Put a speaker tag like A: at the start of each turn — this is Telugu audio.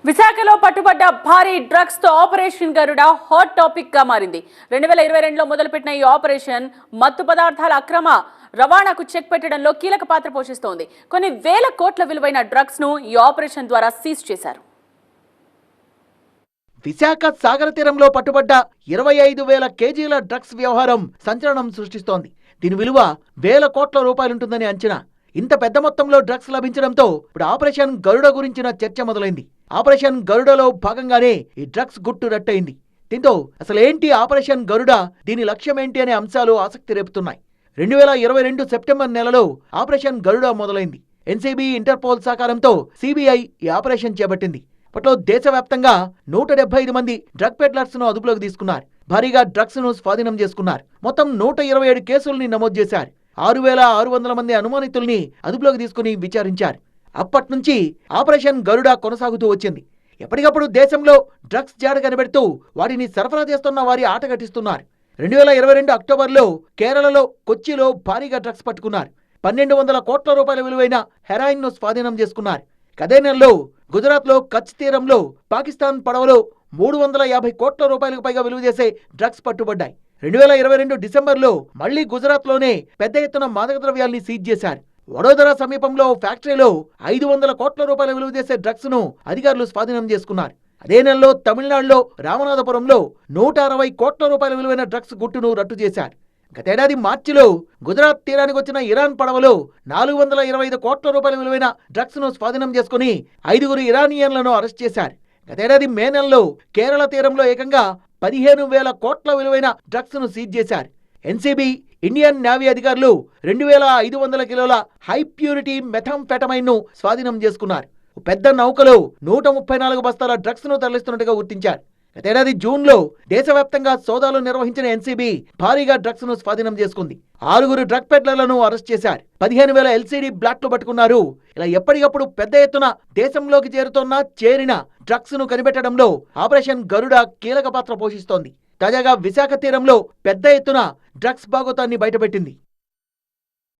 A: విశాఖలో పట్టుబడ్డ భారీ డ్రగ్స్ తో ఆపరేషన్ గరుడ హాట్ టాపిక్ గా మారింది. 2022లో మొదలుపెట్టిన ఈ ఆపరేషన్ మత్తు పదార్థాల అక్రమ రవాణాకు చెక్ పెట్టడంలో కీలక పాత్ర పోషిస్తోంది. కొన్ని వేల కోట్ల విలువైన డ్రగ్స్ ను ఈ ఆపరేషన్ ద్వారా సీజ్ చేశారు.
B: విశాఖ సాగర తీరంలో పట్టుబడ్డ 25,000 కేజీల డ్రగ్స్ వ్యవహారం సంచలనం సృష్టిస్తోంది. దీని విలువ వేల కోట్ల రూపాయలుంటుందని అంచనా. ఇంత పెద్ద మొత్తంలో డ్రగ్స్ లభించడంతో ఇప్పుడు ఆపరేషన్ గరుడ గురించిన చర్చ మొదలైంది. ఆపరేషన్ గరుడలో భాగంగానే ఈ డ్రగ్స్ గుట్టు రట్టయింది. దీంతో అసలు ఏంటి ఆపరేషన్ గరుడ, దీని లక్ష్యం ఏంటి అనే అంశాలు ఆసక్తి రేపుతున్నాయి. 2022 సెప్టెంబర్ నెలలో ఆపరేషన్ గరుడ మొదలైంది. ఎన్సీబీ, ఇంటర్పోల్ సహకారంతో సిబిఐ ఈ ఆపరేషన్ చేపట్టింది. అప్పట్లో దేశవ్యాప్తంగా 175 మంది డ్రగ్ పెడ్లర్స్ ను అదుపులోకి తీసుకున్నారు. భారీగా డ్రగ్స్ ను స్వాధీనం చేసుకున్నారు. మొత్తం 127 కేసుల్ని నమోదు చేశారు. 6,600 మంది అనుమానితుల్ని అదుపులోకి తీసుకుని విచారించారు. అప్పటి నుంచి ఆపరేషన్ గరుడ కొనసాగుతూ వచ్చింది. ఎప్పటికప్పుడు దేశంలో డ్రగ్స్ జాడ కనిపెడుతూ వాటిని సరఫరా చేస్తున్న వారి ఆట కట్టిస్తున్నారు. 2022 అక్టోబర్లో కేరళలో కొచ్చిలో భారీగా డ్రగ్స్ పట్టుకున్నారు. 1,200 కోట్ల రూపాయల విలువైన హెరాయిన్ ను స్వాధీనం చేసుకున్నారు. అదే నెలలో గుజరాత్లో కచ్ తీరంలో పాకిస్తాన్ పడవలో 350 కోట్ల రూపాయలకు పైగా విలువ చేసే డ్రగ్స్ పట్టుబడ్డాయి. 2022 డిసెంబర్లో మళ్లీ గుజరాత్లోనే పెద్ద ఎత్తున మాదక ద్రవ్యాల్ని సీజ్ చేశారు. వడోదర సమీపంలో ఫ్యాక్టరీలో 500 కోట్ల రూపాయల విలువ చేసే డ్రగ్స్ ను అధికారులు స్వాధీనం చేసుకున్నారు. అదే నెలలో తమిళనాడులో రామనాథపురంలో 160 కోట్ల రూపాయల విలువైన డ్రగ్స్ గుట్టును రట్టు చేశారు. గతేడాది మార్చిలో గుజరాత్ తీరానికి వచ్చిన ఇరాన్ పడవలో 425 కోట్ల రూపాయల విలువైన డ్రగ్స్ ను స్వాధీనం చేసుకుని 5 ఇరానియన్లను అరెస్ట్ చేశారు. గతేడాది మే నెలలో కేరళ తీరంలో ఏకంగా 15,000 కోట్ల విలువైన డ్రగ్స్ ను సీజ్ చేశారు. ఎన్సీబీ, ఇండియన్ నేవీ అధికారులు 2,500 కిలోల హై ప్యూరిటీ మెథాంఫెటమైన్ ను స్వాధీనం చేసుకున్నారు. పెద్ద నౌకలో 134 బస్తాల డ్రగ్స్ ను తరలిస్తున్నట్టుగా గుర్తించారు. గతేడాది జూన్లో దేశవ్యాప్తంగా సోదాలు నిర్వహించిన ఎన్సీబీ భారీగా డ్రగ్స్ ను స్వాధీనం చేసుకుంది. 6 డ్రగ్ పెడ్లర్లను అరెస్ట్ చేశారు. 15,000 ఎల్సీడీ బ్లాట్లు పట్టుకున్నారు. ఇలా ఎప్పటికప్పుడు పెద్ద ఎత్తున దేశంలోకి చేరిన డ్రగ్స్ ను కనిపెట్టడంలో ఆపరేషన్ గరుడ కీలక పాత్ర పోషిస్తోంది. తాజాగా విశాఖ తీరంలో పెద్ద ఎత్తున డ్రగ్స్ బాగోతాన్ని బయటపెట్టింది.